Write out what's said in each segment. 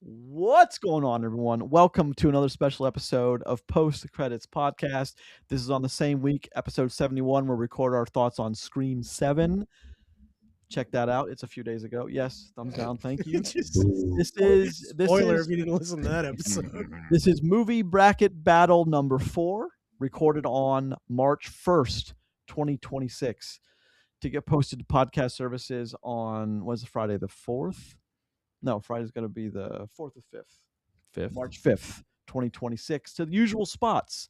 What's going on, everyone? Welcome to another special episode of Post Credits Podcast. This is on the same week, episode 71. We'll record our thoughts on Scream 7. Check that out. It's a few days ago. Yes, thumbs down. Thank you. Spoiler if you didn't listen to that episode. This is movie bracket battle number 4, recorded on March 1st, 2026. To get posted to podcast services on, what is it, Friday the 4th? No, Friday's going to be the 4th or 5th. March 5th, 2026. To the usual spots: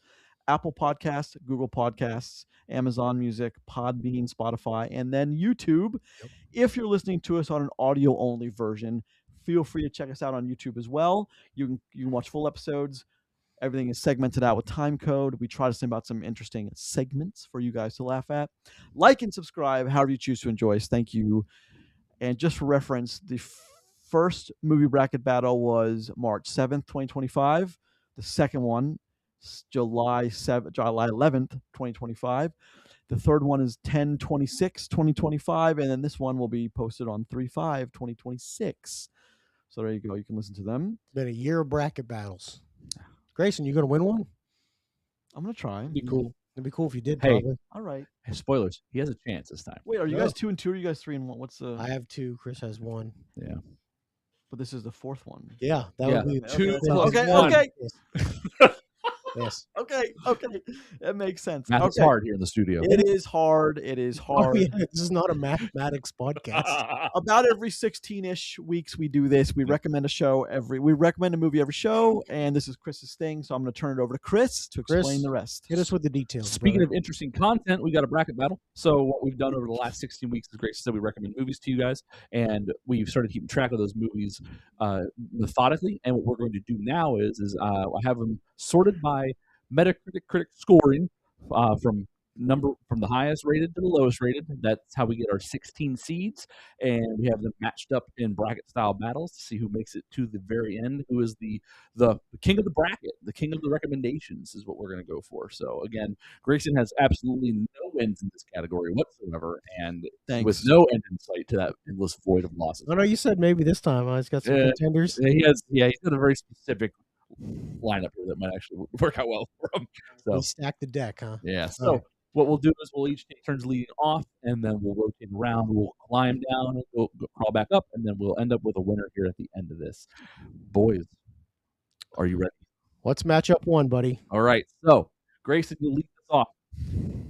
Apple Podcasts, Google Podcasts, Amazon Music, Podbean, Spotify, and then YouTube. Yep. If you're listening to us on an audio-only version, feel free to check us out on YouTube as well. You can watch full episodes. Everything is segmented out with time code. We try to think about some interesting segments for you guys to laugh at. Like and subscribe, however you choose to enjoy us. Thank you. And just for reference, the first movie bracket battle was March 7th, 2025. The second one, July 11th, 2025. The third one is 10/26/2025, and then this one will be posted on 3/5/2026. So there you go. You can listen to them. Been a year of bracket battles. Grayson, you going to win one? I'm going to try. It'd be cool. It'd be cool if you did. Hey. Probably. All right. Hey, spoilers. He has a chance this time. Wait, are you guys 2 and 2? Or are you guys 3 and 1? What's the? I have 2. Chris has 1. Yeah. But this is the 4th one. Yeah, that would be 2 Okay. one. Okay. Yes. Okay. That makes sense. Math is hard here in the studio. It is hard. It is hard. Oh, yeah. This is not a mathematics podcast. About every 16-ish weeks we do this. We recommend we recommend a movie every show, and this is Chris's thing, so I'm going to turn it over to Chris to explain the rest. Hit us with the details. Speaking of interesting content, we got a bracket battle. So what we've done over the last 16 weeks, as Grace said, we recommend movies to you guys, and we've started keeping track of those movies methodically. And what we're going to do now is I have them sorted by Metacritic scoring from the highest rated to the lowest rated. That's how we get our 16 seeds, and we have them matched up in bracket style battles to see who makes it to the very end, who is the king of the bracket, the king of the recommendations is what we're going to go for. So again, Grayson has absolutely no wins in this category whatsoever, and with no end in sight to that endless void of losses. Oh no, you said maybe this time. He's got some contenders. He's got a very specific lineup here that might actually work out well for him. So we stacked the deck, huh? Yeah. So what we'll do is we'll each take turns leading off, and then we'll rotate around. We'll climb down, we'll crawl back up, and then we'll end up with a winner here at the end of this. Boys, are you ready? What's matchup 1, buddy? All right. So Grayson, you lead us off.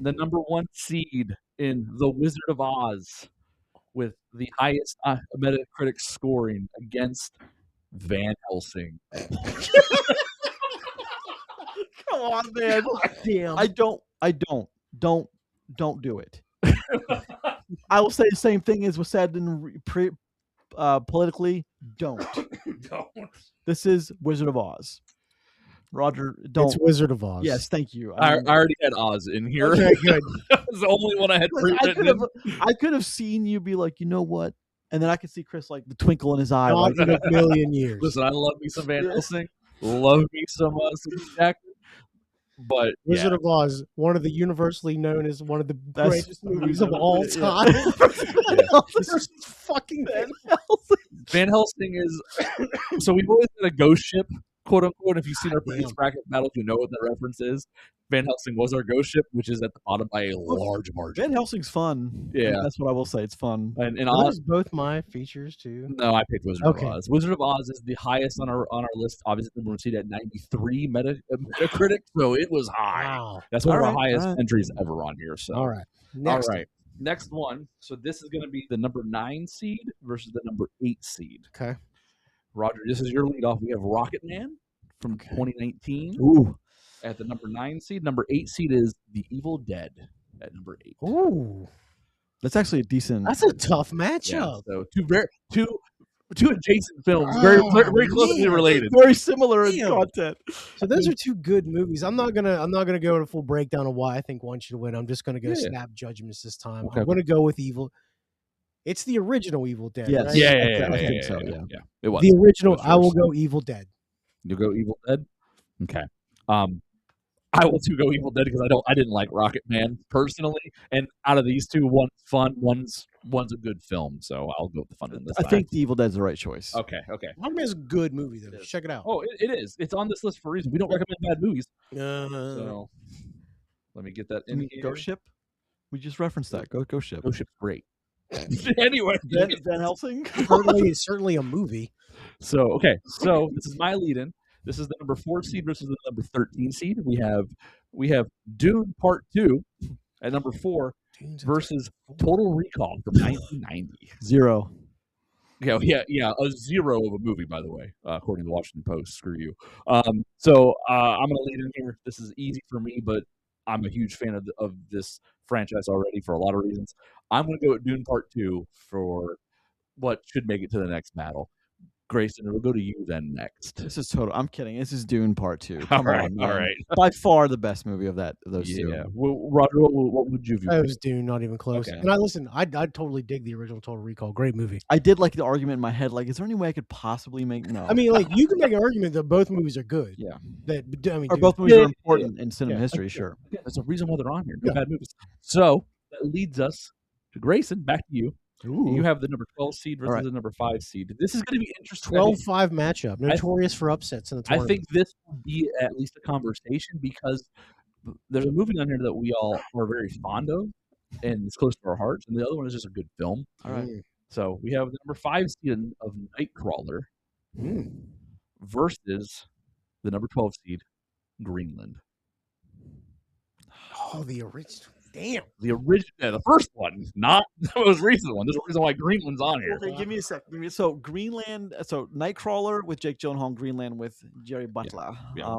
The number 1 seed in The Wizard of Oz with the highest Metacritic scoring against Van Helsing. Come on, man. Damn. I don't do it. I will say the same thing as was said in politically. Don't. This is Wizard of Oz. Roger, don't. It's Wizard of Oz. Yes, thank you. I already had Oz in here. Okay, good. That was the only one I had pre-written. I could have seen you be like, you know what? And then I could see Chris like the twinkle in his eye. Not in a million years. Listen, I love me some Van Helsing. Love me some Jackson. But Wizard of Oz, one of the universally known as one of the greatest movies of all time. This is fucking Van Helsing. Van Helsing is so we've always had a ghost ship, quote unquote. If you've seen our previous bracket battles, you know what that reference is. Van Helsing was our ghost ship, which is at the bottom by a large margin. Van Helsing's fun. Yeah, that's what I will say. It's fun. And Oz, both my features too. No, I picked Wizard of Oz. Wizard of Oz is the highest on our list. Obviously, we're seated at 93 Metacritic, so it was high. Wow. That's one of our highest entries ever on here. So all right, next one. So this is going to be the number 9 seed versus the number 8 seed. Okay, Roger, this is your lead off. We have ROCKETMAN from 2019. Ooh. At the number 9 seed. Number 8 seed is The Evil Dead at number 8. Ooh. That's actually a decent. That's a tough matchup. Yeah, so two adjacent films, very closely related. Very similar in content. So those are 2 good movies. I'm not gonna go into a full breakdown of why I think one should win. I'm just gonna go snap judgments this time. Okay. I'm gonna go with Evil. It's the original Evil Dead. Yes. Right? Yeah. I think so. Yeah. It was the original. I will go Evil Dead. You'll go Evil Dead. Okay. I will too go Evil Dead because I didn't like Rocketman personally, and out of these two, one's fun, one's a good film, so I'll go with the fun on this I side. think the Evil Dead's the right choice. Okay. Rocketman's a good movie though. Check it out. Oh, it is. It's on this list for a reason. We don't recommend bad movies. So Let me get that in here. Ghost Ship. We just referenced that. Ghost Ship. Ghost Ship's great. Anyway, Van Helsing. certainly a movie. So this is my lead-in. This is the number 4 seed versus the number 13 seed. We have Dune Part 2 at number 4 versus Total Recall from 1990. 0. Yeah, a 0 of a movie, by the way, according to the Washington Post. Screw you. So I'm going to lead in here. This is easy for me, but I'm a huge fan of this franchise already for a lot of reasons. I'm going to go with Dune Part 2 for what should make it to the next battle. Grayson, we'll go to you then next. This is total. I'm kidding. This is Dune Part 2. All right. By far the best movie of those two. Yeah. Well, Roger, what would you view? It was Dune, not even close. Okay. And I totally dig the original Total Recall. Great movie. I did like the argument in my head. Like, is there any way I could possibly make? No. I mean, like you can make an argument that both movies are good. Yeah. Or both movies are important in cinema history. Sure. Yeah, there's a reason why they're on here. No bad movies. So that leads us to Grayson. Back to you. Ooh. You have the number 12 seed versus the number 5 seed. This is going to be interesting. 12-5 matchup. Notorious for upsets in the tournament. I think this will be at least a conversation because there's a movie on here that we all are very fond of and it's close to our hearts, and the other one is just a good film. All right. So we have the number 5 seed of Nightcrawler versus the number 12 seed Greenland. Oh, the original. Damn. The original, the first one, not the most recent one. There's a reason why Greenland's on here. Okay, give me a sec. So Greenland. So Nightcrawler with Jake Gyllenhaal, Greenland with Jerry Butler. Yeah.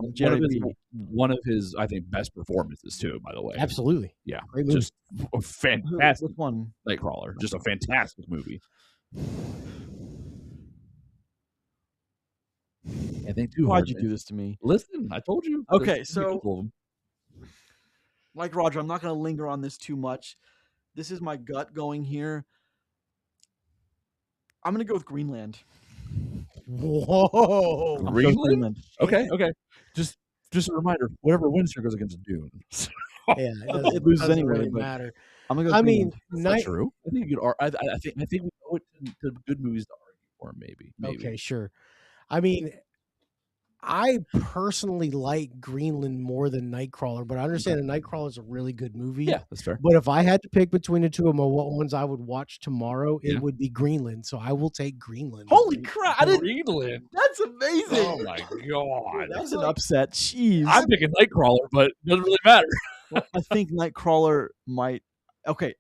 One of his, I think, best performances too. By the way, absolutely. Yeah, great movie. Just a fantastic one. Nightcrawler, just a fantastic movie. I think too. Why'd you do this to me? Listen, I told you. Okay, so. Like Roger, I'm not going to linger on this too much. This is my gut going here. I'm going to go with Greenland. Whoa. Greenland? Okay. Just a reminder, whatever wins here goes against Dune. Yeah, it loses anyway. Really matter. I'm going to go Greenland. That's not true. I think you could. I think we owe it to good movies to argue for. Maybe. Okay, sure. I mean, I personally like Greenland more than Nightcrawler, but I understand that Nightcrawler is a really good movie. Yeah, that's fair. But if I had to pick between the two of them, what ones I would watch tomorrow, it would be Greenland. So I will take Greenland. Holy crap! Greenland. That's amazing. Oh my god, that's an upset. Jeez. I'm picking Nightcrawler, but it doesn't really matter. Well, I think Nightcrawler might. Okay,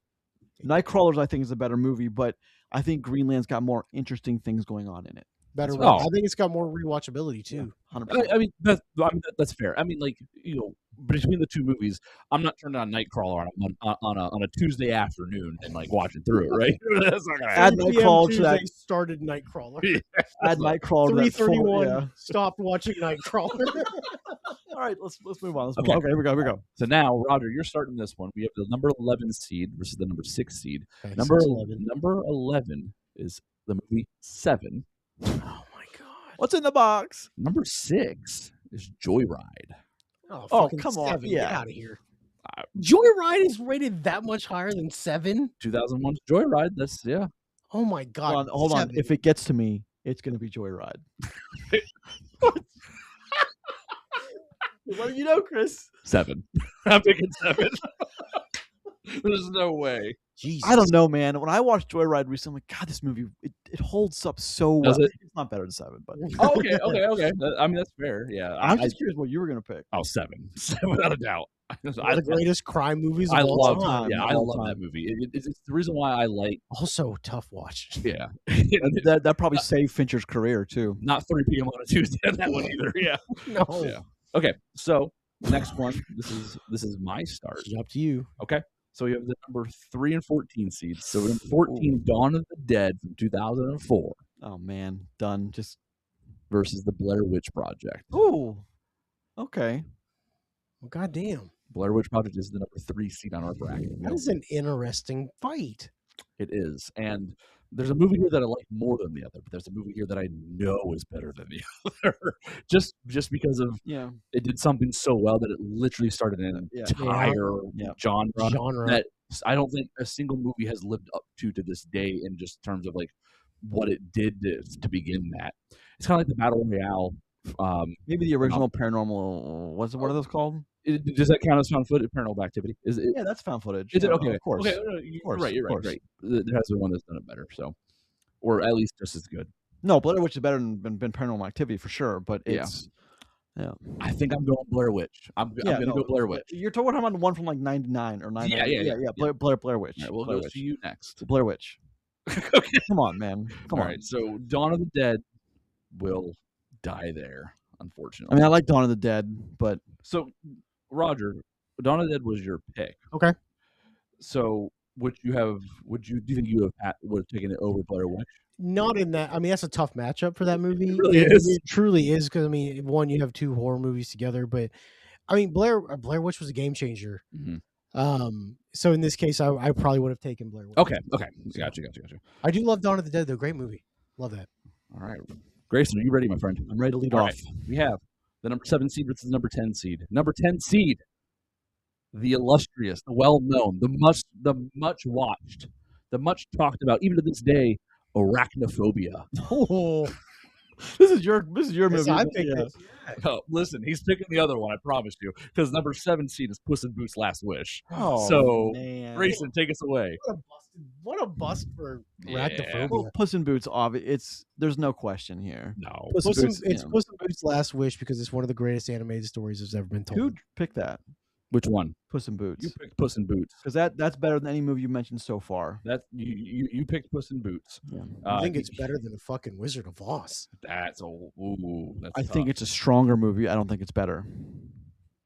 Nightcrawler's I think is a better movie, but I think Greenland's got more interesting things going on in it. Better. I think it's got more rewatchability too. 100%. I mean, that's fair. I mean, like, you know, between the two movies, I'm not turning on Nightcrawler on a Tuesday afternoon and like watching through it, right? That's not gonna happen. Add Nightcrawler to that. Started Nightcrawler. Yeah. Add Nightcrawler. 3:31. Stopped watching Nightcrawler. All right, let's move on. Okay, here we go. So now, Roger, you're starting this one. We have the number 11 seed versus the number 6 seed. Okay, number 11 is the movie 7. Oh my god! What's in the box? Number 6 is Joyride. Oh come 7. on! Yeah. Get out of here. Joyride is rated that much higher than 7. 2001's Joyride. That's Oh my god! Hold on. If it gets to me, it's gonna be Joyride. What do you know, Chris? 7. I'm picking 7. There's no way. Jesus. I don't know, man. When I watched Joyride recently, I'm like, God, this movie it holds up so well. Does it? It's not better than 7, but Oh, okay. I mean, that's fair. Yeah, I'm just curious what you were gonna pick. Oh, 7 without a doubt. The greatest crime movies of I all love. time. Yeah, I love that movie. It's the reason why I like. Also, tough watch. Yeah, that probably saved Fincher's career too. Not 3 p.m. on a Tuesday on that one either. Yeah. No. Yeah. Okay, so next one. This is my start. It's up to you. Okay. So we have the number 3 and 14 seeds. So number 14, Dawn of the Dead from 2004. Oh man, done. Just versus the Blair Witch Project. Ooh. Okay. Well, goddamn. Blair Witch Project is the number 3 seed on our bracket. That is an interesting fight. It is. And there's a movie here that I like more than the other, but there's a movie here that I know is better than the other, just because of it did something so well that it literally started an entire genre that I don't think a single movie has lived up to this day in just terms of like what it did to begin that. It's kind of like the Battle Royale. Maybe the original Paranormal. What are those called? Does that count as found footage? Paranormal Activity? Is it? Yeah, that's found footage. Is it okay? Of course. Okay, you're right. You're right. Great. There has been one that's done it better, so or at least just as good. No, Blair Witch is better than Paranormal Activity for sure. But it's I think I'm going Blair Witch. I'm going to go Blair Witch. You're talking about the one from like '99 or '99. Yeah. Blair Witch. All right, we'll go to you next. Blair Witch. Okay. Come on, man. Come on. All right. So Dawn of the Dead will die there, unfortunately. I mean, I like Dawn of the Dead, but so Roger, Dawn of the Dead was your pick. Okay. So do you think you would have taken it over Blair Witch? Not in that. I mean, that's a tough matchup for that movie. It really is. It truly is because I mean, one, you have two horror movies together, but I mean, Blair Witch was a game changer. Mm-hmm. So in this case, I probably would have taken Blair Witch. Okay. Gotcha. I do love Dawn of the Dead, though. Great movie. Love that. All right. Grayson, are you ready, my friend? I'm ready to lead All off. right. We have the number 7 seed versus number 10 seed. Number 10 seed, the illustrious, the well-known, the much watched, the much talked about, even to this day, Arachnophobia. Oh, this is your movie. I think Oh, listen, he's picking the other one, I promise you, because number 7 seed is Puss in Boots' Last Wish. Oh, so, man. Grayson, take us away. What a bust for Arachnophobia. Well, Puss in Boots, there's no question here. No. Puss in Boots' Last Wish because it's one of the greatest animated stories that's ever been told. Who picked that? Which one? Puss in Boots. You picked Puss in Boots. Because that's better than any movie you mentioned so far. You picked Puss in Boots. Yeah. I think it's better than the fucking Wizard of Oz. That's I think it's a stronger movie. I don't think it's better.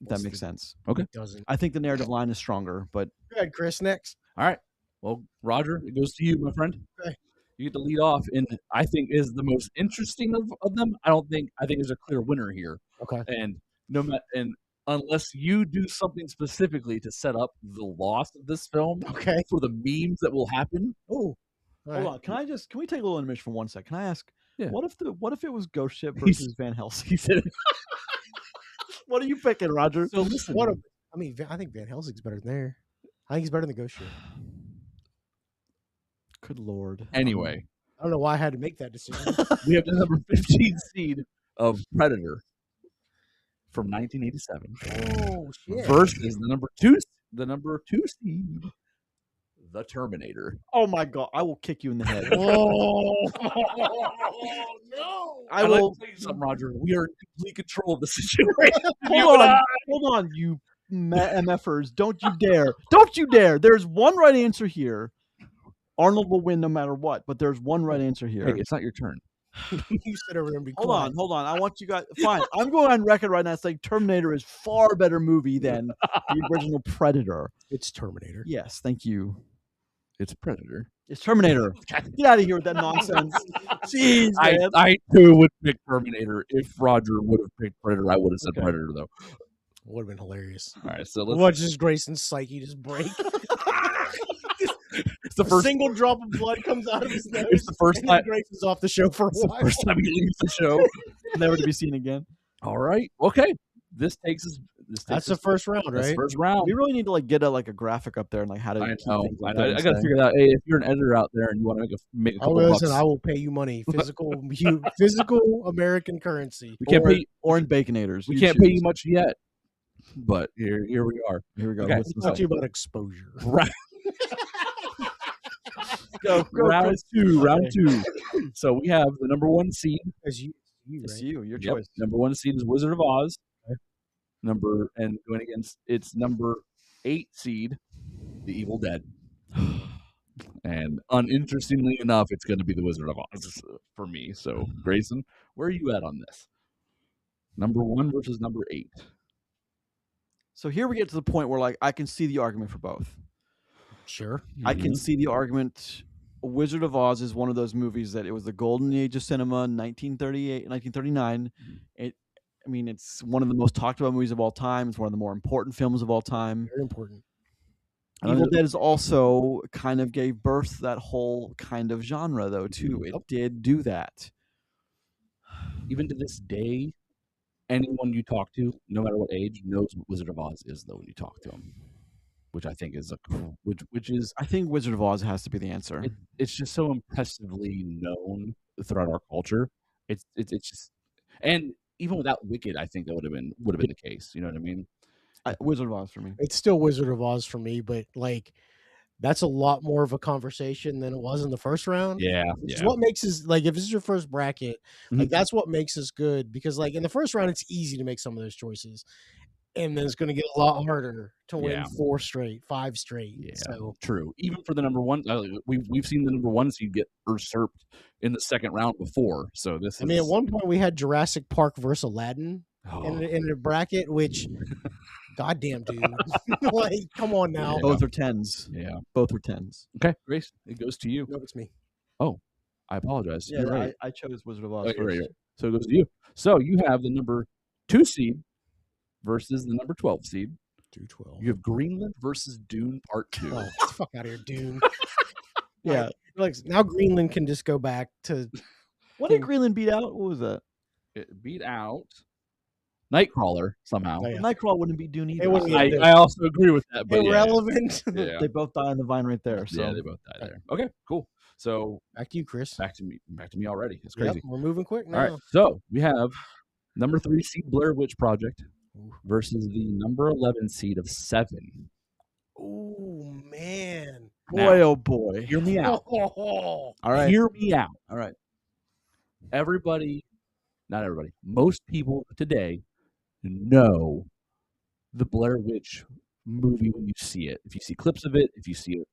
That makes sense. Okay. It doesn't. I think the narrative line is stronger, but Go ahead, Chris. Next. All right. Well, Roger, it goes to you, my friend. Okay. You get to lead off, and I think is the most interesting of them. I think there's a clear winner here. Okay. And unless you do something specifically to set up the loss of this film, okay, for the memes that will happen. Oh, hold on. Can we take a little intermission for 1 second? Can I ask? Yeah. What if it was Ghost Ship versus Van Helsing? He said, "What are you picking, Roger?" So listen. I think Van Helsing's better than there. I think he's better than Ghost Ship. Good Lord. Anyway, I don't know why I had to make that decision. We have the number 15 seed of Predator from 1987. Oh shit! Versus the number two seed, the Terminator. Oh my God! I will kick you in the head. Oh no! I will tell you something, Roger. We are in complete control of the situation. Hold on, you MFers! Don't you dare! Don't you dare! There's one right answer here. Arnold will win no matter what, but there's one right answer here. Hey, it's not your turn. You said over there. Hold on. I want you guys. Fine. I'm going on record right now saying Terminator is far better movie than the original Predator. It's Terminator. Yes, thank you. It's Predator. It's Terminator. Get out of here with that nonsense. Jeez, man. I too would pick Terminator. If Roger would have picked Predator, I would have said Predator though. Would have been hilarious. All right, so let's watch this Grayson's psyche just break. It's the first single drop of blood comes out of his nose. It's the first time Grayson's off the show for a while. The first time he leaves the show, never to be seen again. All right, okay. This takes us. That's the first round, right? First round. We really need to get a graphic up there and how to. I know. I got to figure it out. Hey, if you're an editor out there and you want to make a couple bucks, I will pay you money, physical American currency. We can't pay, or in Baconators. We can't pay you much yet, but here we are. Here we go. Okay, let's talk to you about exposure. Right. Go, round two. So we have the number 1 seed. As you, it's right? you. Your choice. Number 1 seed is Wizard of Oz. Okay. And going against its number 8 seed, The Evil Dead. And uninterestingly enough, it's going to be The Wizard of Oz for me. So Grayson, where are you at on this? Number 1 versus number 8. So here we get to the point where I can see the argument for both. Sure. I can see the argument. Wizard of Oz is one of those movies that it was the golden age of cinema, 1938, 1939. It's one of the most talked about movies of all time. It's one of the more important films of all time. Very important. Evil Dead is also kind of gave birth to that whole kind of genre, though, too. It did do that. Even to this day, anyone you talk to, no matter what age, knows what Wizard of Oz is, though, when you talk to them. Which I think is which is I think Wizard of Oz has to be the answer. It's just so impressively known throughout our culture. It's just, and even without Wicked, I think that would have been the case. You know what I mean? Wizard of Oz for me. It's still Wizard of Oz for me, but like that's a lot more of a conversation than it was in the first round. Yeah, Which is what makes us like if this is your first bracket, like that's what makes us good because like in the first round it's easy to make some of those choices. And then it's going to get a lot harder to win 4 straight, 5 straight. Yeah, so true. Even for the number one, we've seen the number one seed get usurped in the second round before. So this. I mean, at one point we had Jurassic Park versus Aladdin in a bracket, which, goddamn, dude, like, come on now. Both are 10s. Yeah, both are 10s. Okay, Grace, it goes to you. No, it's me. Oh, I apologize. Yeah, You're right. I chose Wizard of Oz first. Right. So it goes to you. So you have the number 2 seed versus the number 12 seed. 2-12. You have Greenland versus Dune Part 2. Oh, fuck out of here, Dune. Yeah. Like, now Greenland can just go back to... What did Greenland beat out? What was that? It beat out Nightcrawler somehow. Oh, yeah. Nightcrawler wouldn't beat Dune either. I also agree with that. But irrelevant. Yeah. They both die on the vine right there. So. Yeah, they both die there. Okay, cool. So back to you, Chris. Back to me already. It's crazy. Yep, we're moving quick now. All right. So we have number 3 seed Blair Witch Project versus the number 11 seed of 7. Oh man. Boy, oh boy. Hear me out. All right. Hear me out. All right. Everybody, not everybody, most people today know the Blair Witch movie when you see it. If you see clips of it, if you see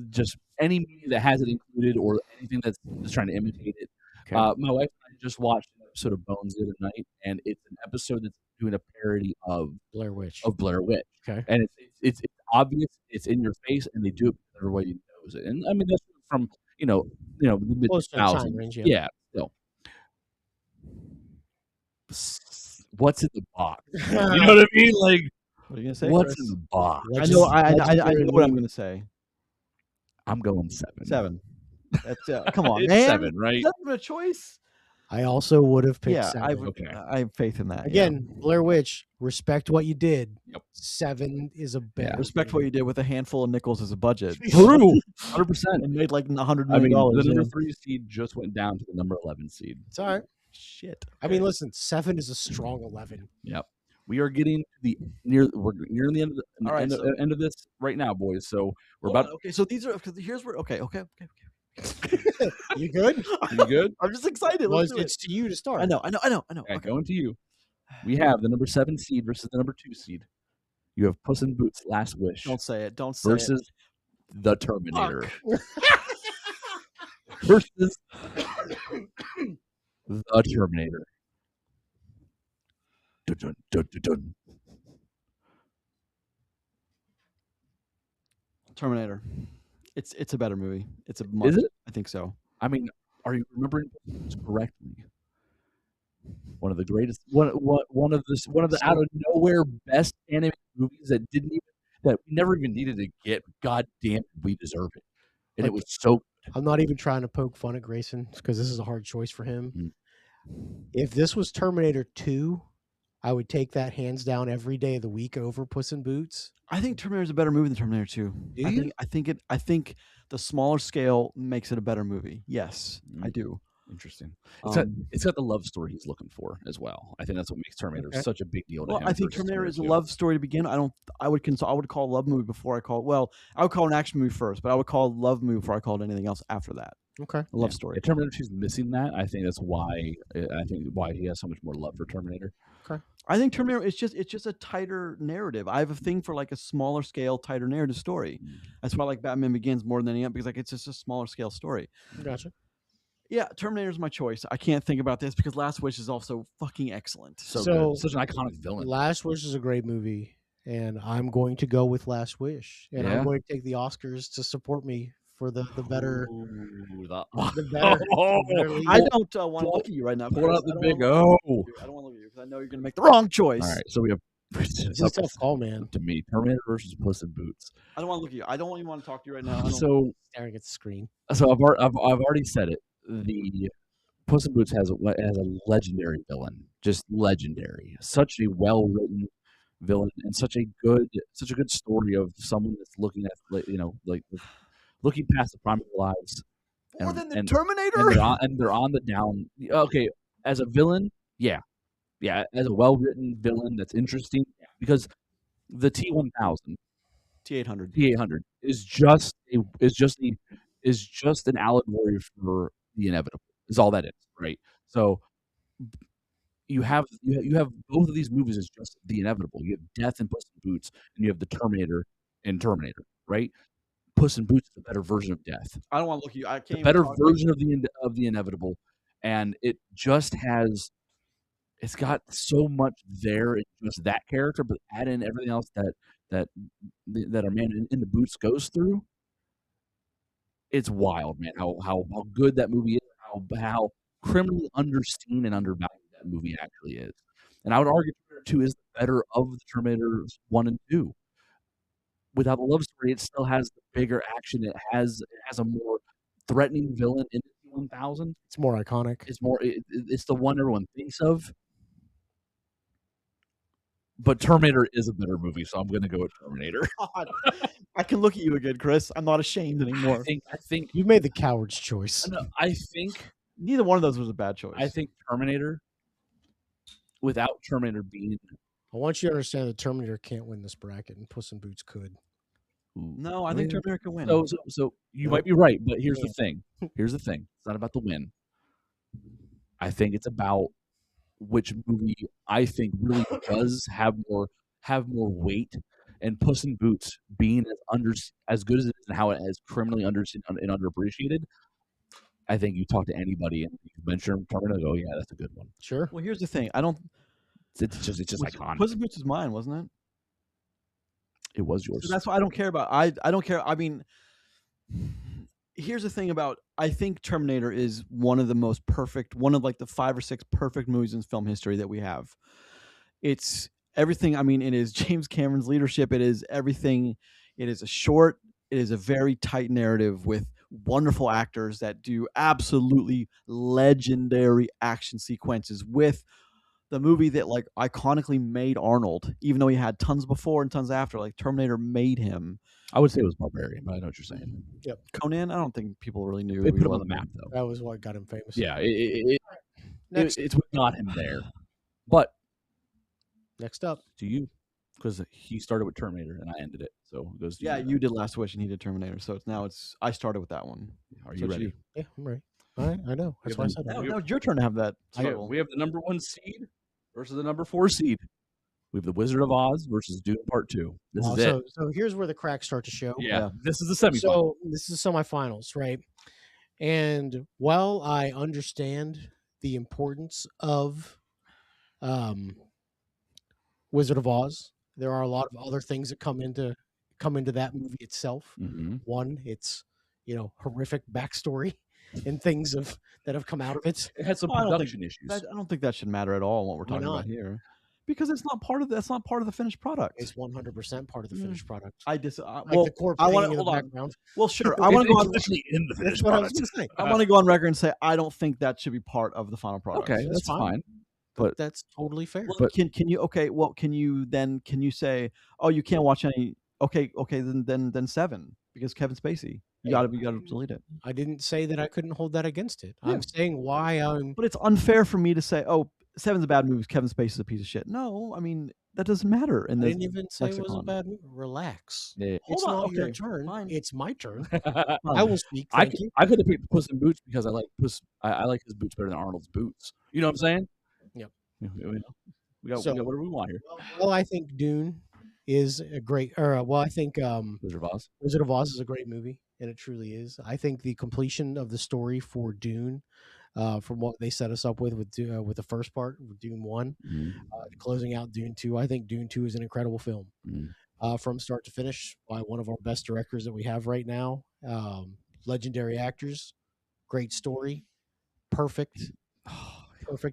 just any movie that has it included or anything that's just trying to imitate it. Okay. My wife and I just watched an episode of Bones the other night, and it's an episode that's doing a parody of Blair Witch. Okay. And it's obvious, it's in your face, and they do it because everybody knows it. And I mean that's from the mid 2000s. Yeah. Still. What's in the box? You know what I mean? Like, what are you gonna say? What's in the box? I know what I'm gonna say. I'm going 7. 7. That's come on, it's man. 7, right? Is that even a choice? I also would have picked 7. I have faith in that. Again, Blair Witch, respect what you did. Yep. 7 is a bet. Respect what you did with a handful of nickels as a budget. True. 100%. And made like $100 million. I mean, the number 3 seed just went down to the number 11 seed. It's all right. Shit. I mean, listen, 7 is a strong 11. Yep. We are getting to we're near the end end of this right now, boys. So we're about. Okay, so these are here's where. Okay. You good? You good? I'm just excited. Well, it's to you to start. I know. Okay, going to you. We have the number 7 seed versus the number 2 seed. You have Puss in Boots: Last Wish. Don't say it. Don't say versus it. The Terminator. Versus The Terminator. Dun, dun, dun, dun. Terminator. It's a better movie. It's a Is it? I think so. I mean, are you remembering correctly? One of the greatest, one of the out of nowhere best animated movies that we never even needed to get. God damn, we deserve it, and it was so. I'm not even trying to poke fun at Grayson because this is a hard choice for him. Mm-hmm. If this was Terminator 2, I would take that hands down every day of the week over Puss in Boots. I think Terminator is a better movie than Terminator 2. I think the smaller scale makes it a better movie. Yes, I do. Interesting. It's got the love story he's looking for as well. I think that's what makes Terminator such a big deal to him. I think Terminator is a love story to begin. I would call a love movie before I call I would call an action movie first, but I would call a love movie before I called anything else after that. Okay. A love story. Yeah, Terminator 2 is missing that. I think that's why he has so much more love for Terminator. Okay. I think Terminator it's just a tighter narrative. I have a thing for like a smaller scale, tighter narrative story. That's why I like Batman Begins more than anything because it's just a smaller scale story. Gotcha. Yeah, Terminator's my choice. I can't think about this because Last Wish is also fucking excellent. So such an iconic villain. Last Wish is a great movie, and I'm going to go with Last Wish, and I'm going to take the Oscars to support me for the better. The better. I don't want to look at you right now. Pull out the big I don't want to look at you because I know you're going to make the wrong choice. All right, so we have It's a tough call, man. To me, Terminator versus Puss in Boots. I don't want to look at you. I don't even want to talk to you right now. So Staring at the screen. So I've already said it. The Puss in Boots has a legendary villain, just legendary. Such a well written villain and such a good story of someone that's looking at looking past the prime of their lives. More than the Terminator. And they're on the down. Okay, as a villain, yeah, as a well written villain that's interesting because the T-1000. T-800 is just an allegory for the inevitable. Is all that is, right? So you have both of these movies as just the inevitable. You have Death in Puss in Boots, and you have the Terminator in Terminator, right? Puss in Boots is the better version of Death. I don't want to look at you. I can't. The better version of the inevitable, and it just has. It's got so much there in just that character, but add in everything else that our man in the boots goes through. It's wild, man. How good that movie is. How criminally underseen and undervalued that movie actually is. And I would argue Terminator 2 is the better of the Terminators 1 and 2. Without the love story, it still has the bigger action. It has a more threatening villain in the 1000. It's more iconic. It's the one everyone thinks of. But Terminator is a better movie, so I'm going to go with Terminator. God. I can look at you again, Chris. I'm not ashamed anymore. I think you made the coward's choice. No, I think neither one of those was a bad choice. I think Terminator, without Terminator being, I want you to understand that Terminator can't win this bracket, and Puss in Boots could. No, I think Terminator can win. So you might be right, but here's the thing. Here's the thing. It's not about the win. I think it's about which movie I think really does have more weight, and Puss in Boots being as good as it is and how it is criminally underseen and underappreciated. I think you talk to anybody and you mention Terminator, go, yeah, that's a good one. Sure. Well, here's the thing. I don't. It's just iconic. Puss in Boots is mine, wasn't it? It was yours. So that's what I don't care about. I don't care. I mean, here's the thing about. I think Terminator is one of the most perfect, one of like the 5 or 6 perfect movies in film history that we have. It's everything. I mean, it is James Cameron's leadership. It is everything. It is a short. It is a very tight narrative with wonderful actors that do absolutely legendary action sequences with the movie that like iconically made Arnold, even though he had tons before and tons after. Like Terminator made him. I would say it was Barbarian, but I know what you're saying. Yep. Conan, I don't think people really knew. They put him on the map, though. That was what got him famous. Yeah, it's what got him there. But next up, to you, because he started with Terminator and I ended it, so it goes to you. You did Last Wish and he did Terminator, so it's I started with that one. Are you ready? Yeah, I'm ready. All right, I know. That's why I said that. Now it's your turn to have that struggle. We have the number 1 seed versus the number 4 seed. We have the Wizard of Oz versus Dune Part 2. This is it. So here's where the cracks start to show. Yeah. This is the semifinal. So this is the semifinals, right? And while I understand the importance of Wizard of Oz, there are a lot of other things that come into that movie itself. Mm-hmm. One, it's horrific backstory and things that have come out of it. It had some production issues. I don't think that should matter at all. What we're talking about here. Because it's not part of that's not part of the finished product. It's 100% part of the finished product. The core I want to hold on. Well, sure. I want to go on in the finished product. I want to go on record and say I don't think that should be part of the final product. Okay, that's fine. But that's totally fair. Well, but can you? Okay. Well, can you say? Oh, you can't watch any. Okay. Then 7 because Kevin Spacey. You got to delete it. I didn't say that I couldn't hold that against it. Yeah. I'm saying why I'm. But it's unfair for me to say, oh, 7's a bad movie. Kevin Spacey's a piece of shit. No, I mean that doesn't matter. I didn't even say it was a bad movie. Relax. Yeah. It's not your turn. Fine. It's my turn. I will speak. I could have picked Puss in Boots because I like Puss. I like his boots better than Arnold's boots. You know what I'm saying? Yep. We got what do we want here? Well, I think Dune is a great. I think Wizard of Oz. Wizard of Oz is a great movie, and it truly is. I think the completion of the story for Dune. From what they set us up with the first part, with Dune 1, closing out Dune 2. I think Dune 2 is an incredible film from start to finish by one of our best directors that we have right now. Legendary actors, great story, perfect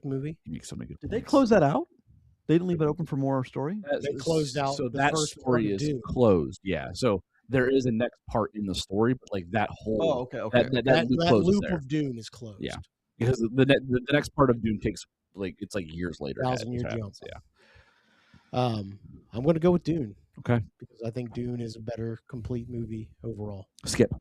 movie. You make so many good Did they close that out? They didn't leave it open for more story. They closed out So the that first part story of is Dune. closed. Yeah. So there is a next part in the story, but like that whole okay. that loop closes loop there. of Dune is closed. Yeah. Because the next part of Dune takes it's like years later. 1,000-year jump. Yeah. I'm going to go with Dune. Okay. Because I think Dune is a better complete movie overall. Skip.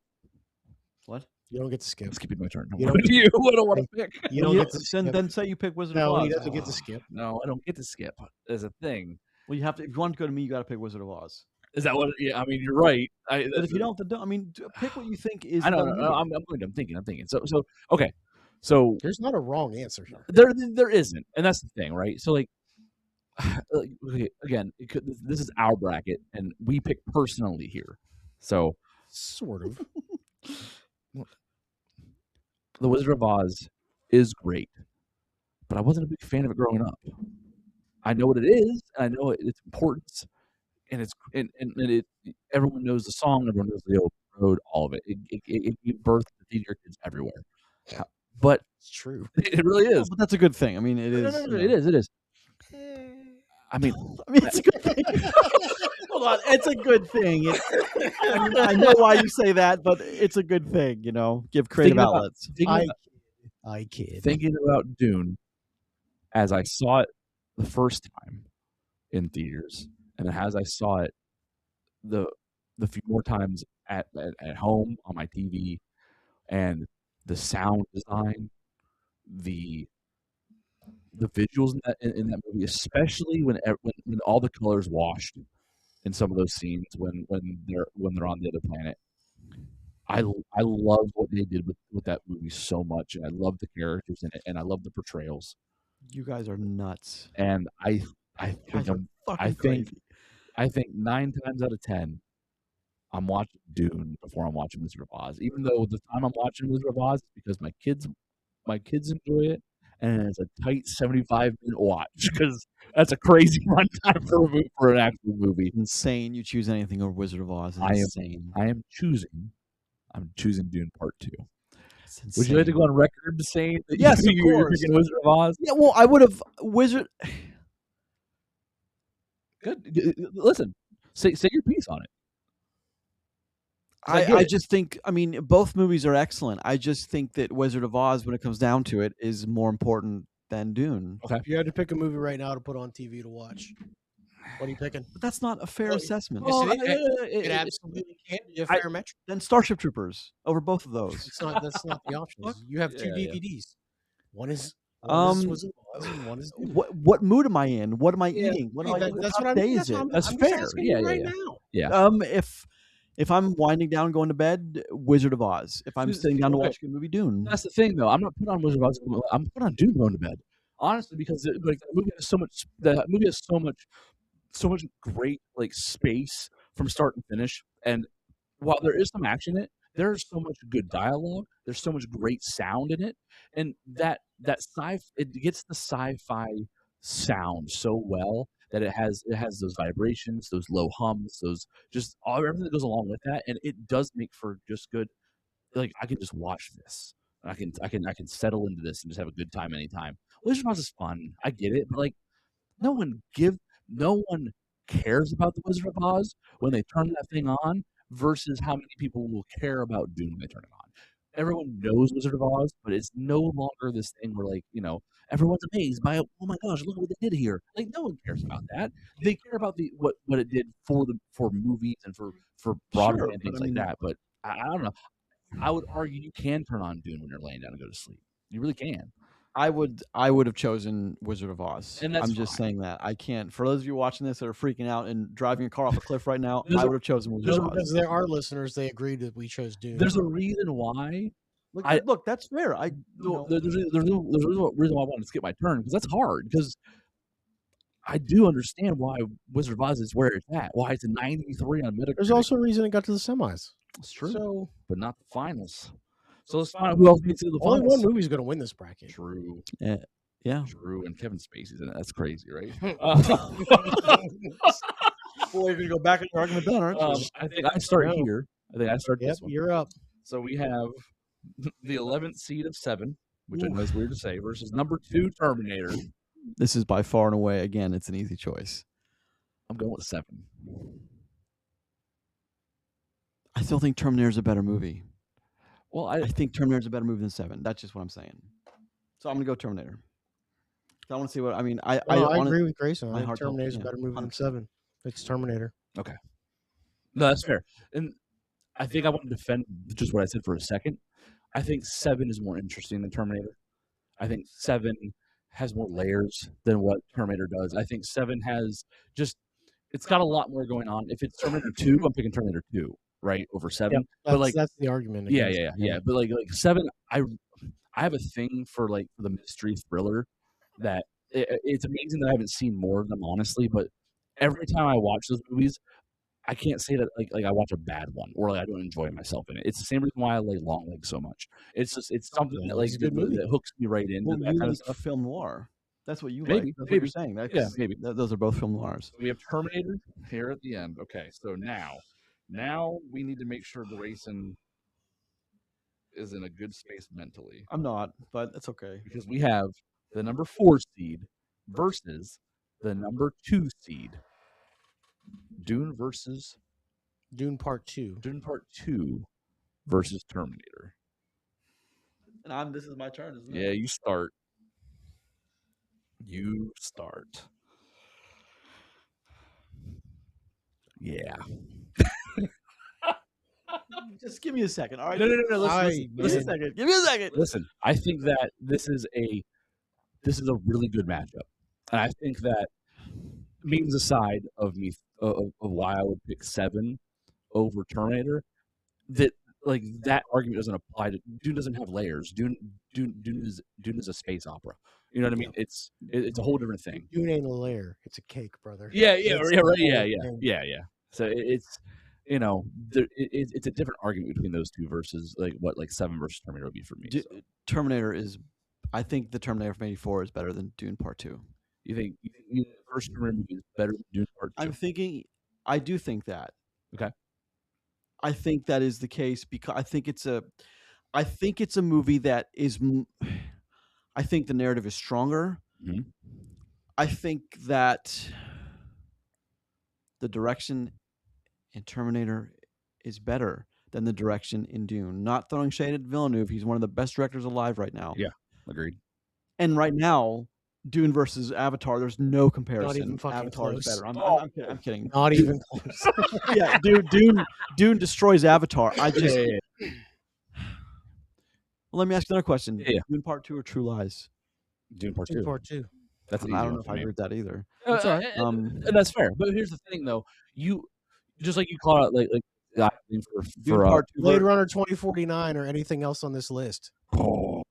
What? You don't get to skip. I'm skipping my turn. You I don't- don't want to pick. You don't get to skip. Then say you pick Wizard of No, Oz. he doesn't get to skip. No, I don't get to skip. There's a thing. Well, you have to. If you want to go to me, you got to pick Wizard of Oz. Is that what? Yeah, I mean, you're right. But if you don't, then don't. I mean, pick what you think is. I know. the movie. I'm thinking. So okay. So There's not a wrong answer here. there isn't, and that's the thing, right? So like okay, again, this is our bracket, and we pick personally here. So Sort of. The Wizard of Oz is great, but I wasn't a big fan of it growing up. I know what it is, and I know its importance, and it's and it. Everyone knows the song, everyone knows the old road, all of it. It gave birth to theater kids everywhere. But It's true. it really is. But that's a good thing. I mean, it is. No, it is. It is. I mean, It's a good thing. Hold on, it's a good thing. I know why you say that, but it's a good thing. Give creative outlets. I kid. Thinking about Dune as I saw it the first time in theaters, and then as I saw it the few more times at home on my TV, and the sound design, the visuals in that movie, especially when all the colors washed in some of those scenes when they're on the other planet. I love what they did with that movie so much, and I love the characters in it, and I love the portrayals. You guys are nuts. And I Guys are fucking crazy. I think 9 times out of 10, I'm watching Dune before I'm watching Wizard of Oz. Even though the time I'm watching Wizard of Oz is because my kids enjoy it, and it's a tight 75-minute watch because that's a crazy runtime for an actual movie. It's insane. You choose anything over Wizard of Oz. It's insane. I'm choosing Dune Part 2. It's Would you like to insane. go on record saying that Yes, of you're course. picking Wizard of Oz? Yeah, well, I would have Wizard. Good. Listen, say your piece on it. I just think, I mean, both movies are excellent. I just think that Wizard of Oz, when it comes down to it, is more important than Dune. Okay. If you had to pick a movie right now to put on TV to watch, what are you picking? But that's not a fair Well, assessment. Yes, Well, it absolutely can be a fair metric. Then Starship Troopers over both of those. That's not the option. You have two Yeah. DVDs. One is Um, Wizard of Oz and one is Dune. What mood am I in? What am I eating? What am I? That's What what I'm day that's is what it? I'm- That's I'm just fair. asking you Yeah, right yeah. now. Yeah. If I'm winding down going to bed, Wizard of Oz. If I'm sitting down to Okay. watch a movie, Dune. That's the thing, though. I'm not putting on Wizard of Oz. I'm putting on Dune going to bed. Honestly, because the movie has so much. The movie has so much great space from start to finish. And while there is some action in it, there's so much good dialogue. There's so much great sound in it, and that it gets the sci-fi sound so well that it has those vibrations, those low hums, those everything that goes along with that, and it does make for just good. Like, I can just watch this. I can settle into this and just have a good time anytime. Wizard of Oz is fun. I get it, but no one cares about the Wizard of Oz when they turn that thing on versus how many people will care about Dune when they turn it on. Everyone knows Wizard of Oz, but it's no longer this thing where everyone's amazed by, oh my gosh, look at what they did here. No one cares about that. They care about what it did for movies and for Broadway Sure, and but things I mean- like that. But I don't know. I would argue you can turn on Dune when you're laying down and go to sleep. You really can. I would have chosen Wizard of Oz. And that's I'm just fine. saying that. I can't. For those of you watching this that are freaking out and driving a car off a cliff right now, There's I a- would have chosen Wizard of Oz. Because there are listeners, they agreed that we chose Dune. There's a reason why. Look, that's fair. There's a reason why I wanted to skip my turn, because that's hard. Because I do understand why Wizard of Oz is where it's at. Why it's a 93 on Metacritic. There's also a reason it got to the semis. It's true, So but not the finals. So let's find out who else gets to the only finals. one movie's going to win this bracket. True, Yeah. true, and Kevin Spacey's in it. That's crazy, right? Boy, you're gonna go back in your argument then, aren't you? I think I start No. here. I think I start Yep, this one. you're up. So we have the 11th seed of 7, which I know is weird to say, versus number 2 Terminator. this is by far and away, again, it's an easy choice. I'm going with 7. I still think Terminator is a better movie. Well, I think Terminator is a better movie than 7. That's just what I'm saying. So I'm gonna go Terminator. I want to see what I mean. I agree with Grayson. I think heart Terminator is a yeah, better movie than 100%. 7. It's Terminator. Okay. No, that's fair. And I think I want to defend just what I said for a second. I think 7 is more interesting than Terminator. I think 7 has more layers than what Terminator does. I think 7 has just, it's got a lot more going on. If it's Terminator 2, I'm picking Terminator 2, right, over 7. Yep, but like, that's the argument. yeah. against it. But like 7, I have a thing for like the mystery thriller that it's amazing that I haven't seen more of them, honestly. But every time I watch those movies, I can't say that like I watch a bad one or like I don't enjoy myself in it. It's the same reason why I like Long Legs so much. It's just something that like that hooks me right into that kind of stuff. Film noir. That's what you Maybe, like. That's maybe. what you're saying. Yeah, maybe. Those are both film noirs. We have Terminator here at the end. Okay, so now we need to make sure Grayson is in a good space mentally. I'm not, but it's okay. Because we have the number 4 seed versus the number 2 seed. Dune versus Dune Part 2. Dune Part 2 versus Terminator. And this is my turn, isn't it? Yeah, you start. You start. Yeah. Just give me a second. All right. No. Listen a second. Give me a second. Listen, I think that this is a really good matchup, and I think that memes aside of me of why I would pick 7 over Terminator, that like that argument doesn't apply to Dune. Doesn't have layers. Dune is a space opera. You know what I mean? It's a whole different thing. Dune ain't a layer; it's a cake, brother. Yeah, right. Yeah. So it's it's a different argument between those two versus like 7 versus Terminator would be for me. Terminator is, I think the Terminator from '84 is better than Dune Part 2. You think the first Terminator movie is better than Dune Part 2? I do think that. Okay. I think that is the case because I think it's a movie that is. I think the narrative is stronger. Mm-hmm. I think that the direction in Terminator is better than the direction in Dune. Not throwing shade at Villeneuve. He's one of the best directors alive right now. Yeah, agreed. And right now, Dune versus Avatar, there's no comparison. Not even fucking Avatar close. is better. I'm kidding. Not even close. Yeah, Dune destroys Avatar. I just. Yeah. Well, let me ask you another question. Yeah. Dune Part 2 or True Lies? Dune Part 2. Dune Part 2. That's an I easy don't know one if for I me. agree with that either. That's all right. And that's fair. But here's the thing, though. You just like you call it like Dune Part 2. Blade Runner 2049 or anything else on this list. Oh.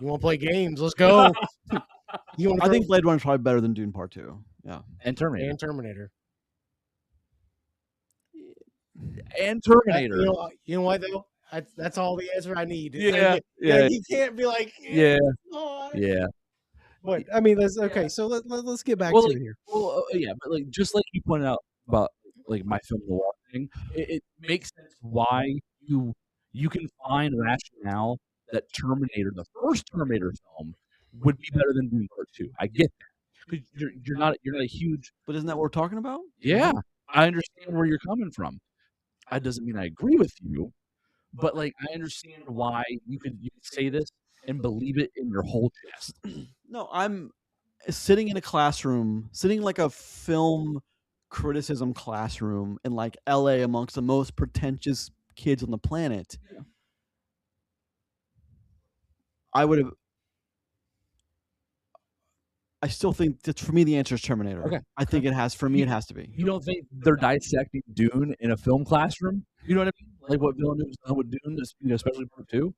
You want to play games? Let's go. I think Blade Runner is probably better than Dune Part 2. Yeah. And Terminator. And Terminator. You know what though? That's all the answer I need. Yeah. You can't be like. Yeah. Oh, Yeah. But I mean, that's okay. So let's get back to it here. Well, yeah, but like just like you pointed out about like my film noir thing, it makes sense why you can find rationale that Terminator, the first Terminator film, would be better than Dune Part 2. I get that because you're not a huge. But isn't that what we're talking about? Yeah, I understand where you're coming from. That doesn't mean I agree with you, but like I understand why you could say this and believe it in your whole chest. No, I'm sitting in a classroom, sitting like a film criticism classroom in like LA amongst the most pretentious kids on the planet. Yeah. I still think that for me the answer is Terminator. Okay. I think it has to be. You don't think they're dissecting Dune in a film classroom? You know what I mean? Like what Villeneuve's done with Dune, especially Part 2?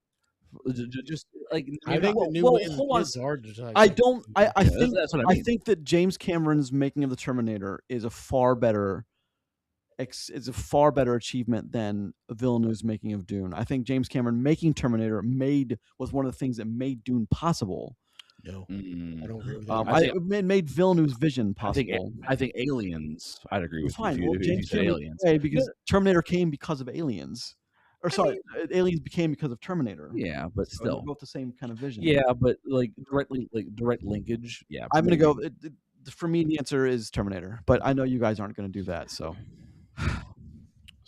Just like I think the new hold on. is hard to decide. I think that's what I mean. I think that James Cameron's making of the Terminator is a far better achievement than Villeneuve's making of Dune. I think James Cameron making Terminator was one of the things that made Dune possible. No, I don't agree with that. It made Villeneuve's vision possible. I think Aliens. I'd agree with Fine. you Well, if you James said Cameron, Aliens. because Terminator came because of Aliens. Or sorry, Aliens became because of Terminator. Yeah, but So they're still. both the same kind of vision. Yeah, but like direct linkage. Yeah, I'm gonna maybe. go. For me, the answer is Terminator. But I know you guys aren't gonna do that. So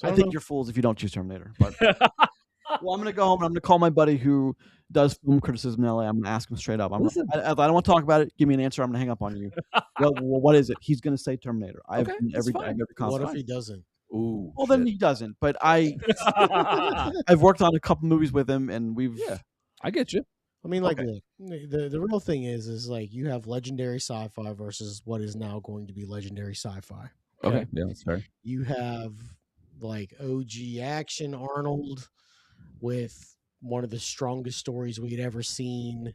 I think you're fools if you don't choose Terminator. But well, I'm gonna go home and I'm gonna call my buddy who does film criticism in LA. I'm gonna ask him straight up. Listen. I don't want to talk about it. Give me an answer. I'm gonna hang up on you. Well, what is it? He's gonna say Terminator. I've Okay, been that's every fine. What if he doesn't? Ooh. Well, then he doesn't. But I've worked on a couple movies with him, and we've. Yeah, I get you. I mean, like, look, the real thing is like you have legendary sci-fi versus what is now going to be legendary sci-fi. Okay, yeah, that's fair. You have like OG action Arnold with one of the strongest stories we'd ever seen.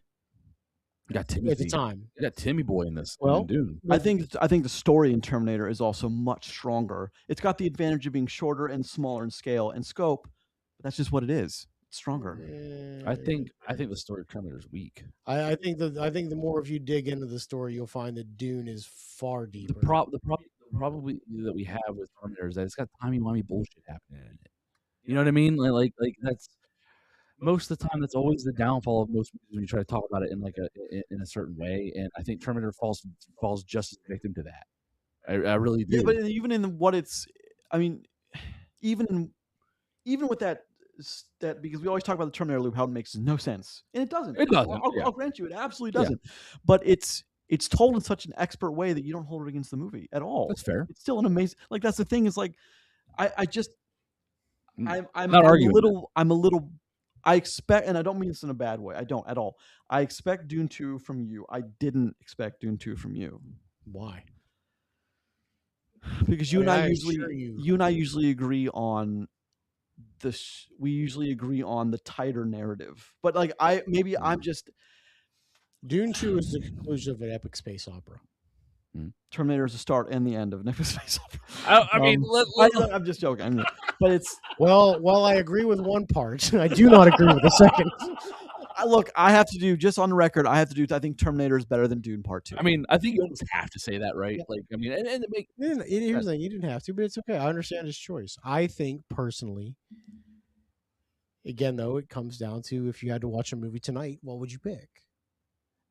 You got Timmy at the time. You got Timmy Boy in this. Well, Dune. I think the story in Terminator is also much stronger. It's got the advantage of being shorter and smaller in scale and scope, but that's just what it is. It's stronger. I think the story of Terminator is weak. I think the more if you dig into the story, you'll find that Dune is far deeper. The problem that we have with Terminator is that it's got timey-wimey bullshit happening in it. You know what I mean? Like that's most of the time that's always the downfall of most movies when you try to talk about it in a certain way. And I think Terminator falls just as a victim to that. I really do. Yeah, but even in what it's, I mean, even with that because we always talk about the Terminator loop, how it makes no sense, and it doesn't. It doesn't. I'll grant you, it absolutely doesn't. But it's told in such an expert way that you don't hold it against the movie at all. That's fair. It's still an amazing. Like that's the thing is like, I'm not arguing. I'm a little. I expect, and I don't mean this in a bad way. I don't at all. I expect Dune 2 from you. I didn't expect Dune 2 from you. Why? Because you and I usually agree on this. We usually agree on the tighter narrative. But like I'm just. Dune 2 is the conclusion of an epic space opera. Terminator is the start and the end of an epic space opera. I mean, I'm just joking. But it's while I agree with one part, I do not agree with the second. Look, I have to do just on the record. I think Terminator is better than Dune Part 2. I mean, I think you almost have to say that, right? Yeah. Like, I mean, and it make here's the thing: you didn't have to, but it's okay. I understand his choice. I think personally, again, though, it comes down to if you had to watch a movie tonight, what would you pick?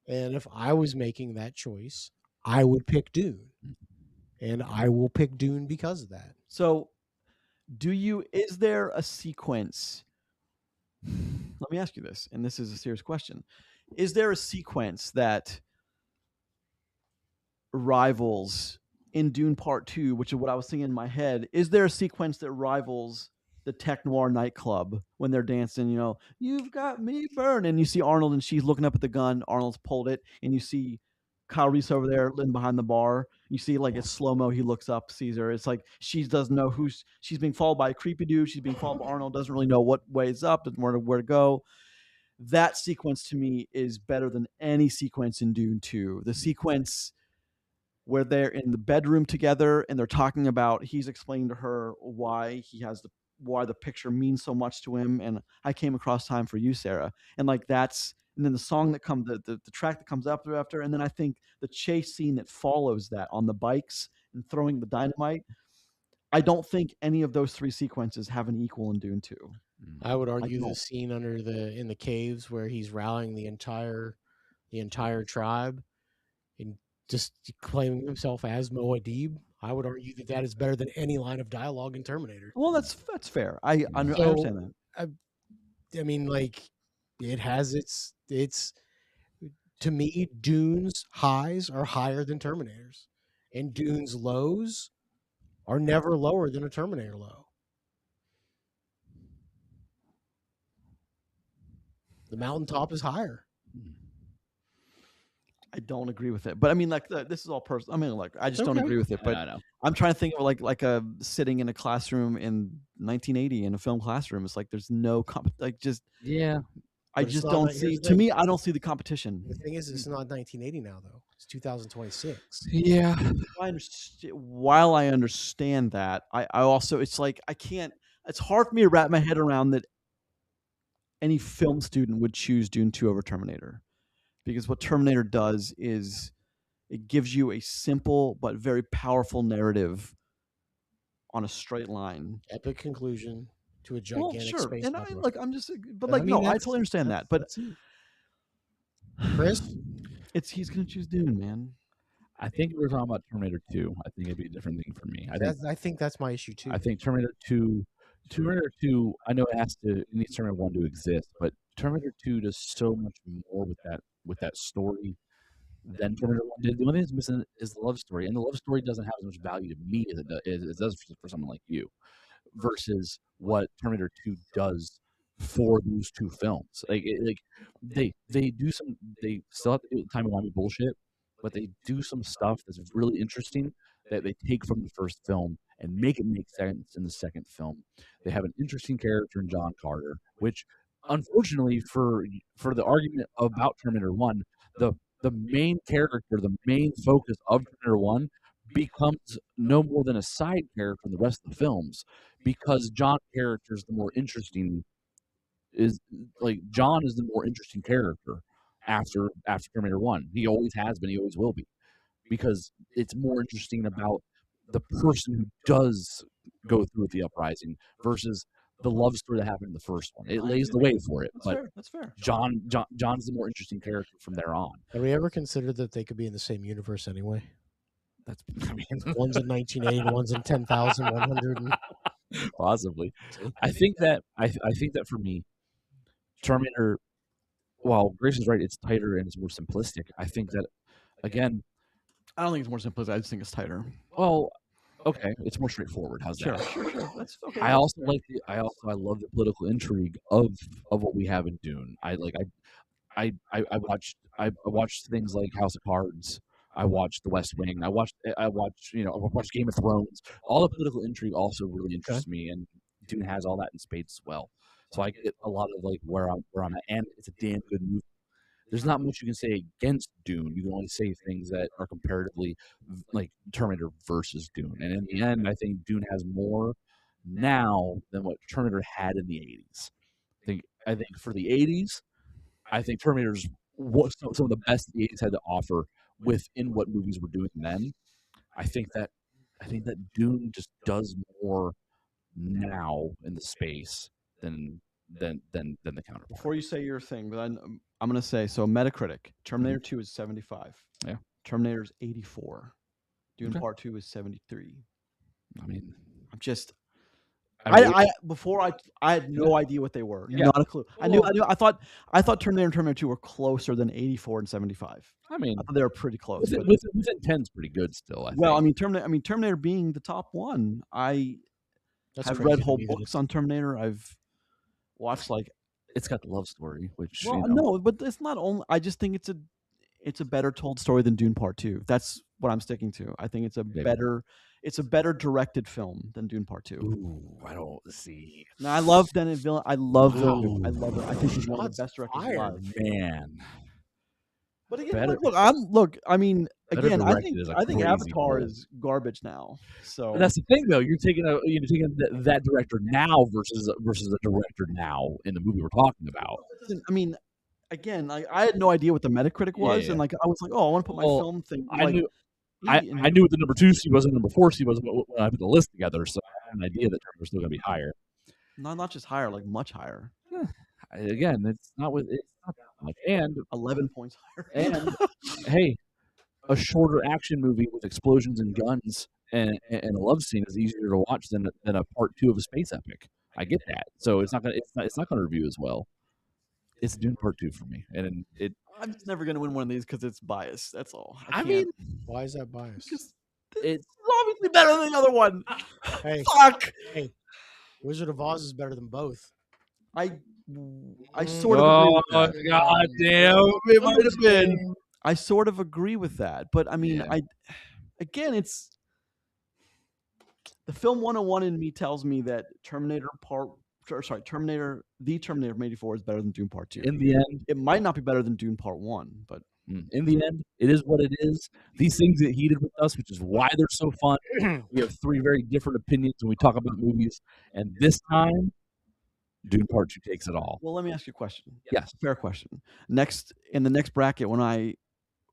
And if I was making that choice, I would pick Dune, and I will pick Dune because of that. So, is there a sequence? Let me ask you this, and this is a serious question. Is there a sequence that rivals in Dune Part 2, which is what I was thinking in my head? Is there a sequence that rivals the Tech Noir nightclub when they're dancing, you've got me burned, and you see Arnold and she's looking up at the gun, Arnold's pulled it, and you see Kyle Reese over there in behind the bar. You see like it's slow-mo, he looks up, sees her. It's like she doesn't know she's being followed by a creepy dude, she's being followed by Arnold, doesn't really know what way is up, doesn't know where to go. That sequence to me is better than any sequence in Dune 2. The sequence where they're in the bedroom together and they're talking about, he's explaining to her why the picture means so much to him, and I came across time for you, Sarah, and like and then the song that comes, the track that comes up after, and then I think the chase scene that follows that on the bikes and throwing the dynamite. I don't think any of those three sequences have an equal in Dune 2. I would argue the scene in the caves where he's rallying the entire tribe and just claiming himself as Moadib. I would argue that is better than any line of dialogue in Terminator. Well, that's fair. I understand that. I mean, like, it has its to me, Dune's highs are higher than Terminator's, and Dune's lows are never lower than a Terminator low. The mountaintop is higher. I don't agree with it, but I mean, like, this is all personal. I mean, like, I just don't agree with it. But I'm trying to think of like a sitting in a classroom in 1980 in a film classroom. It's like there's no I just don't see. To me, I don't see the competition. The thing is, it's not 1980 now, though. It's 2026. Yeah. While I understand that, I also, it's like I can't. It's hard for me to wrap my head around that any film student would choose Dune 2 over Terminator. Because what Terminator does is it gives you a simple but very powerful narrative on a straight line. Epic conclusion. to a gigantic sure. space And opera. look, I'm just, but I like, mean, no, I that's- totally understand that. But that's it. Chris, he's gonna choose Dune, man. I think if we were talking about Terminator 2, I think it'd be a different thing for me. I think that's my issue too. I think Terminator 2, I know it needs Terminator 1 to exist, but Terminator 2 does so much more with that story than Terminator 1 did. The only thing that's missing is the love story, and the love story doesn't have as much value to me as it does for someone like you, versus what Terminator 2 does for those two films. They still have to do timey-wimey bullshit, but they do some stuff that's really interesting that they take from the first film and make it make sense in the second film. They have an interesting character in John Carter, which unfortunately for the argument about Terminator 1, the main character, the main focus of Terminator 1 becomes no more than a side character in the rest of the films, because John's character is the more interesting. John is the more interesting character after Terminator 1. He always has been. He always will be, because it's more interesting about the person who does go through with the uprising versus the love story that happened in the first one. It lays the way for it, but That's fair. John's the more interesting character from there on. Have we ever considered that they could be in the same universe anyway? That's, I mean, One's in 1980, one's in 10,100. possibly. I think that for me, Terminator, while Grace is right, it's tighter and it's more simplistic. I think that, again, I don't think it's more simplistic. I just think it's tighter. well, okay, it's more straightforward. How's that? Sure. That's okay. I also love the political intrigue of what we have in Dune. I watched things like House of Cards. I watched The West Wing. I watched Game of Thrones. All the political intrigue also really interests me, and Dune has all that in spades as well. So I get a lot of where I'm at, and it's a damn good movie. There's not much you can say against Dune. You can only say things that are comparatively like Terminator versus Dune. And in the end, I think Dune has more now than what Terminator had in the 80s. I think for the 80s, I think Terminator's was some of the best the 80s had to offer within what movies were doing then. I think that Dune just does more now in the space than the counterpart. Before you say your thing, but I'm going to say, so Metacritic, Terminator 2 is 75. Yeah. Terminator's 84. Dune Okay. Part 2 is 73. I mean, I'm just... I I had no idea what they were. Yeah. Not a clue. I thought Terminator and Terminator 2 were closer than 84 and 75. I mean, I thought they were pretty close. within but- 10's pretty good still. I well, think. Terminator being the top one. I That's have crazy read to whole me that books on Terminator. I've watched It's got the love story, which well, no, but it's not only. I just think it's a better told story than Dune Part 2. That's what I'm sticking to. I think it's a better directed film than Dune Part 2. Ooh, I don't see. Now, I love Denis Villeneuve. I love Villeneuve. I love it. I think he's one of the Shots best directors fired. alive. Man, But again, Better- I mean, better again, I directed is a think crazy Avatar word. is garbage now. So but that's the thing, though. You're taking that director now versus a director now in the movie we're talking about. I mean, again, I had no idea what the Metacritic was, Yeah. and I was like, oh, I want to put my Well, film thing. I knew what the number 2 seed was and number 4 seed was when I put the list together, so I had an idea that Terminator's still going to be higher. not just higher, like much higher. Again, it's not that much, and 11 points higher. And hey, a shorter action movie with explosions and guns and a love scene is easier to watch than a part 2 of a space epic. I get that, so it's not gonna review as well. It's Dune Part 2 for me, and I'm just never gonna win one of these because it's biased. That's all. I mean, Why is that biased? because it's it's obviously better than the other one. Hey, Fuck. Wizard of Oz is better than both. I sort of agree with that. god damn, it might have been. I sort of agree with that, but I mean, Yeah. it's the film 101 in me tells me that Terminator from 84 is better than Dune Part 2. In the end, It might not be better than Dune Part 1, but in the end, it is what it is. These things get heated with us, which is why they're so fun. We have 3 very different opinions when we talk about movies, and this time, Dune Part 2 takes it all. well, let me ask you a question. Yes. Fair question. In the next bracket, when I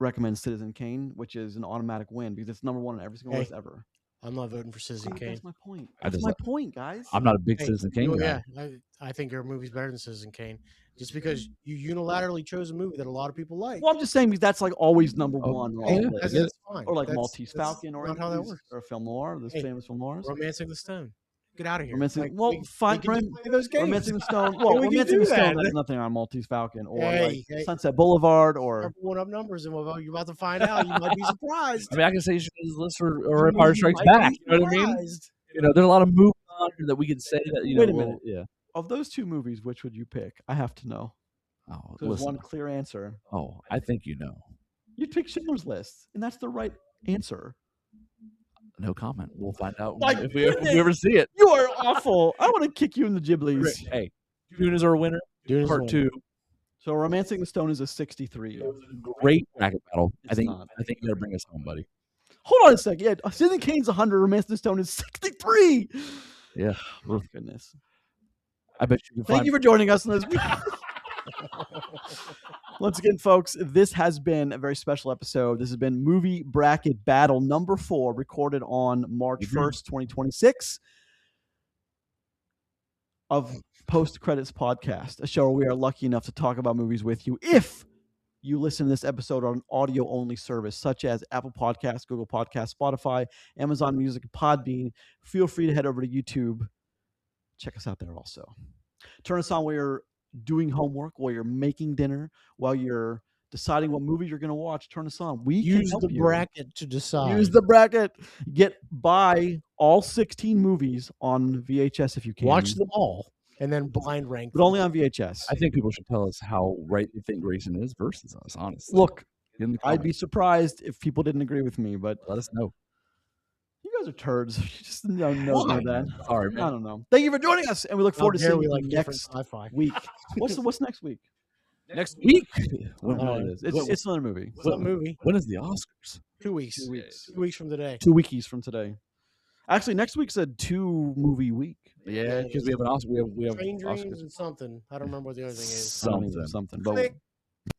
recommend Citizen Kane, which is an automatic win because it's number 1 on every single Hey. list ever. I'm not voting for Citizen Kane. That's my point. I That's just my like- point, guys. I'm not a big Hey, Citizen Kane guy. yeah, I think your movie's better than Citizen Kane. Just because you unilaterally chose a movie that a lot of people like. Well, I'm just saying because that's like always number Oh, one. hey, on all That's, lists. that's fine. Or like That's- Maltese that's Falcon, or not how that movies, works. or film noir, this Hey, famous film noirs. Romancing the Stone. Get out of here. Romancing, Like, well, we fine. can just play those games. Romancing the Stone. Well, We can Romancing do the Stone that. has nothing on Maltese Falcon or Hey, like Sunset Boulevard or. Start pulling up numbers, and you're about to find out. You might be surprised. I mean, I can say you should use this list for You Empire Strikes might Back. be You know what I mean? surprised. You know, there's a lot of movies on here that we could say that. You know, Wait a well, minute. yeah. Of those two movies, which would you pick? I have to know. Oh, There's listen. one clear answer. Oh, I think you know. You'd pick Schindler's List, and that's the right answer. No comment. We'll find out My if we goodness. ever see it. You are awful. I want to kick you in the giblies. Hey, Dune is our winner. Dune is Part the 2. So Romancing the Stone is a 63. It was a great bracket battle. I It's think not. you got to bring us home, buddy. Hold on a second. Yeah, Citizen Kane's 100. Romancing the Stone is 63. Yeah. Oh, goodness. I bet you can Thank find. you for joining us in this. Once again, folks, this has been a very special episode. This has been Movie Bracket Battle number 4, recorded on March 1st, 2026, of Post Credits Podcast, a show where we are lucky enough to talk about movies with you. If you listen to this episode on an audio-only service, such as Apple Podcasts, Google Podcasts, Spotify, Amazon Music, and Podbean, feel free to head over to YouTube. Check us out there also. Turn us on while you're doing homework, while you're making dinner, while you're deciding what movie you're going to watch. Turn us on. We can Use help the you. bracket to decide. Use the bracket. Buy all 16 movies on VHS if you can. Watch them all, and then blind rank. but only on VHS. I think people should tell us how right they think Grayson is versus us. Honestly, Look, in the I'd be comments. surprised if people didn't agree with me, but Let us know. you guys are turds. You just don't know Why? that. Sorry, I man. don't know. Thank you for joining us, and we look How forward to dare seeing we you like different next sci-fi. week. What's next week? Next week. I don't know what it is. It's another movie. What movie? When is the Oscars? 2 weeks. 2 weeks. 2 weeks from today. 2 weekies from today. Actually, next week's a 2-movie week. Yeah, because we have an Oscar. We have Train Dreams Oscars. and something. I don't remember what the other thing is. I don't either. Something. Something. But Click.